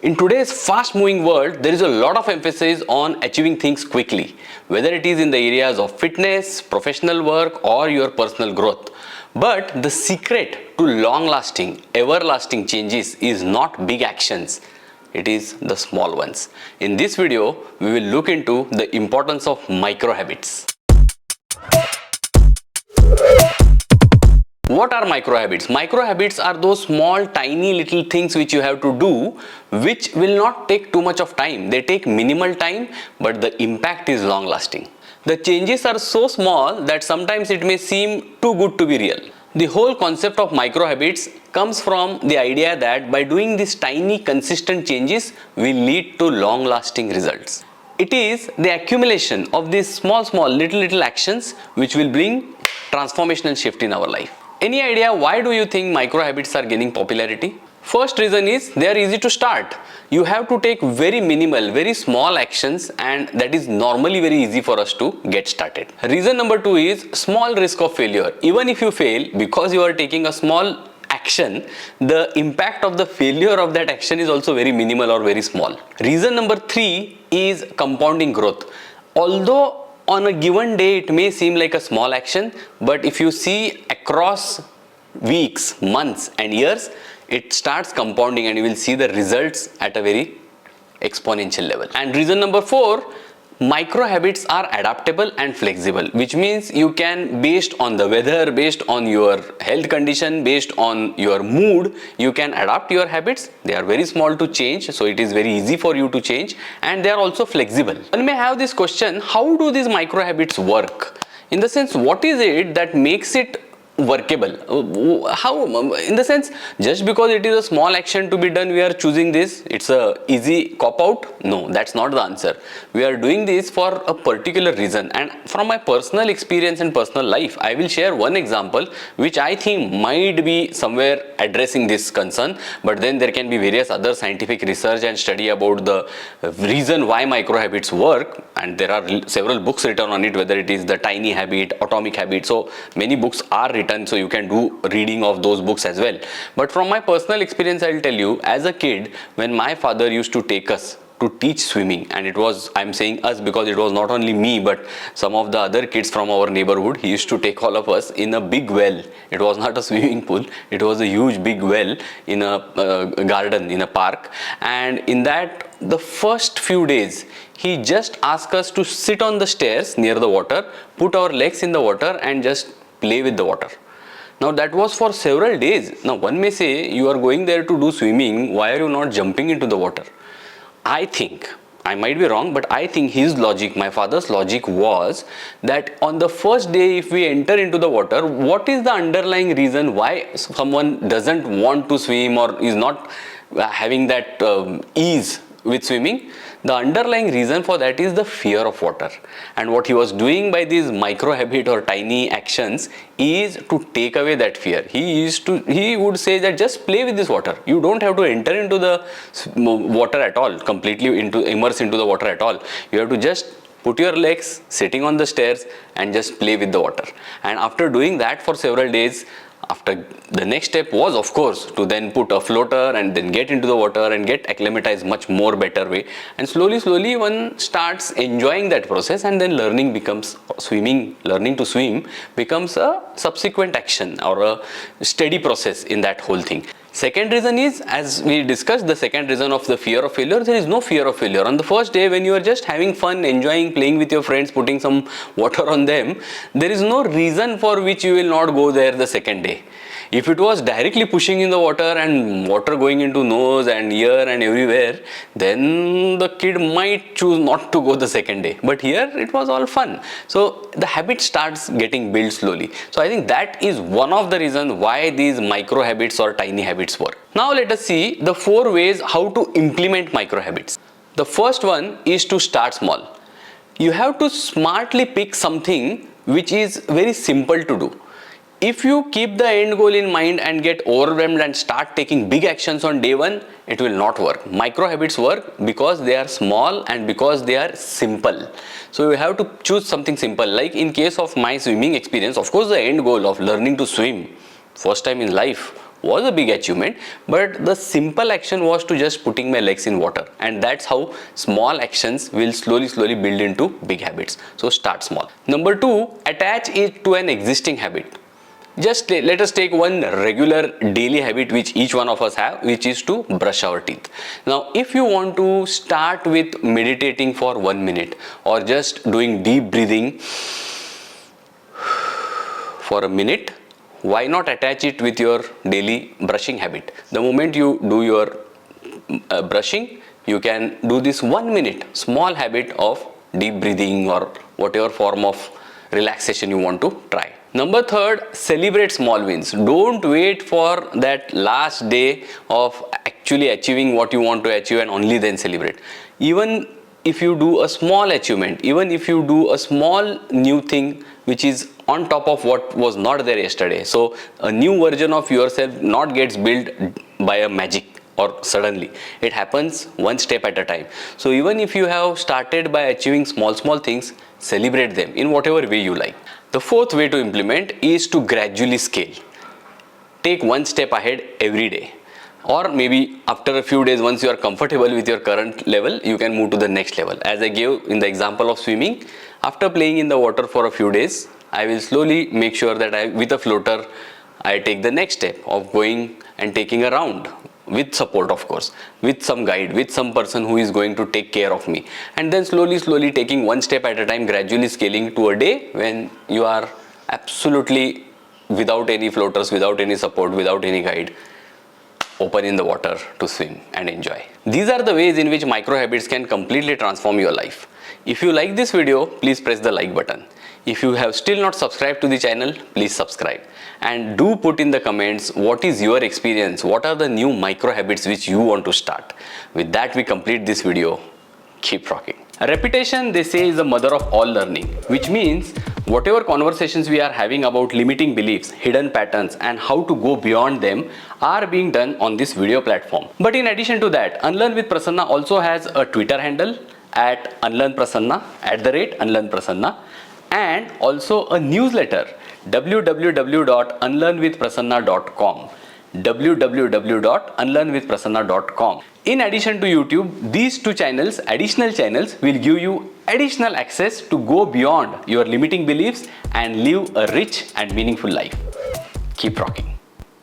In today's fast moving world, there is a lot of emphasis on achieving things quickly, whether it is in the areas of fitness, professional work, or your personal growth. But the secret to long lasting, everlasting changes is not big actions, it is the small ones. In this video, we will look into the importance of micro habits. What are micro habits? Micro habits are those small, tiny little things which you have to do, which will not take too much of time. They take minimal time, but the impact is long lasting. The changes are so small that sometimes it may seem too good to be real. The whole concept of micro habits comes from the idea that by doing these tiny, consistent changes will lead to long lasting results. It is the accumulation of these small, little actions which will bring transformational shift in our life. Any idea why do you think micro habits are gaining popularity? First reason is they are easy to start. You have to take very minimal, very small actions, and that is normally very easy for us to get started. Reason number two is small risk of failure. Even if you fail, because you are taking a small action, the impact of the failure of that action is also very minimal or very small. Reason number three is compounding growth. Although on a given day it may seem like a small action, but if you see across weeks, months and years, it starts compounding and you will see the results at a very exponential level. And reason number four, micro habits are adaptable and flexible, which means you can, based on the weather, based on your health condition, based on your mood, you can adapt your habits. They are very small to change, so it is very easy for you to change, and they are also flexible. One may have this question, how do these micro habits work? In the sense, what is it that makes it workable? How, in the sense, just because it is a small action to be done, we are choosing this, it's a easy cop out? No, that's not the answer. We are doing this for a particular reason, and from my personal experience and personal life, I will share one example which I think might be somewhere addressing this concern, but then there can be various other scientific research and study about the reason why micro habits work, and there are several books written on it, whether it is the tiny habit, atomic habit, so many books are written, so you can do reading of those books as well. But from my personal experience, I'll tell you, as a kid, when my father used to take us to teach swimming, and it was, I'm saying us because it was not only me but some of the other kids from our neighborhood, he used to take all of us in a big well. It was not a swimming pool, it was a huge big well in a garden, in a park, and in that, the first few days, he just asked us to sit on the stairs near the water, put our legs in the water and just play with the water. Now that was for several days. Now one may say, you are going there to do swimming, why are you not jumping into the water? I think, I might be wrong, but I think his logic, my father's logic was that on the first day if we enter into the water, what is the underlying reason why someone doesn't want to swim or is not having that ease with swimming? The underlying reason for that is the fear of water, and what he was doing by these micro habit or tiny actions is to take away that fear. He would say that just play with this water, you don't have to enter into the water at all, completely immerse into the water at all. You have to just put your legs sitting on the stairs and just play with the water. And after doing that for several days, after the next step was of course to then put a floater and then get into the water and get acclimatized much more better way, and slowly one starts enjoying that process, and then learning to swim becomes a subsequent action or a steady process in that whole thing. Second reason is, as we discussed, the second reason of the fear of failure, there is no fear of failure. On the first day when you are just having fun, enjoying, playing with your friends, putting some water on them, there is no reason for which you will not go there the second day. If it was directly pushing in the water and water going into nose and ear and everywhere, then the kid might choose not to go the second day. But here it was all fun. So the habit starts getting built slowly. So I think that is one of the reasons why these micro habits or tiny habits work. Now let us see the 4 ways how to implement micro habits. The first one is to start small. You have to smartly pick something which is very simple to do. If you keep the end goal in mind and get overwhelmed and start taking big actions on day one, it will not work. Micro habits work because they are small and because they are simple. So you have to choose something simple. Like in case of my swimming experience, of course the end goal of learning to swim first time in life was a big achievement, but the simple action was to just putting my legs in water, and that's how small actions will slowly build into big habits. So start small. Number 2, attach it to an existing habit. Just let us take one regular daily habit which each one of us have, which is to brush our teeth. Now, if you want to start with meditating for 1 minute or just doing deep breathing for a minute, why not attach it with your daily brushing habit? The moment you do your brushing, you can do this 1 minute small habit of deep breathing or whatever form of relaxation you want to try. Number 3, celebrate small wins. Don't wait for that last day of actually achieving what you want to achieve and only then celebrate. Even if you do a small achievement, even if you do a small new thing which is on top of what was not there yesterday, so a new version of yourself not gets built by a magic or suddenly. It happens one step at a time. So even if you have started by achieving small things, celebrate them in whatever way you like. The 4th way to implement is to gradually scale. Take one step ahead every day, or maybe after a few days, once you are comfortable with your current level, you can move to the next level. As I gave in the example of swimming, after playing in the water for a few days, I will slowly make sure that with a floater I take the next step of going and taking a round, with support of course, with some guide, with some person who is going to take care of me, and then slowly taking one step at a time, gradually scaling to a day when you are absolutely without any floaters, without any support, without any guide, open in the water to swim and enjoy. These are the ways in which micro habits can completely transform your life. If you like this video, please press the like button. If you have still not subscribed to the channel, please subscribe, and do put in the comments what is your experience, what are the new micro habits which you want to start. With that, we complete this video. Keep rocking. Repetition, they say, is the mother of all learning, which means whatever conversations we are having about limiting beliefs, hidden patterns, and how to go beyond them are being done on this video platform. But in addition to that, Unlearn with Prasanna also has a Twitter handle at Unlearn Prasanna, @Unlearn Prasanna, and also a newsletter, www.unlearnwithprasanna.com, www.unlearnwithprasanna.com. In addition to YouTube, these two channels, additional channels, will give you additional access to go beyond your limiting beliefs and live a rich and meaningful life. Keep rocking.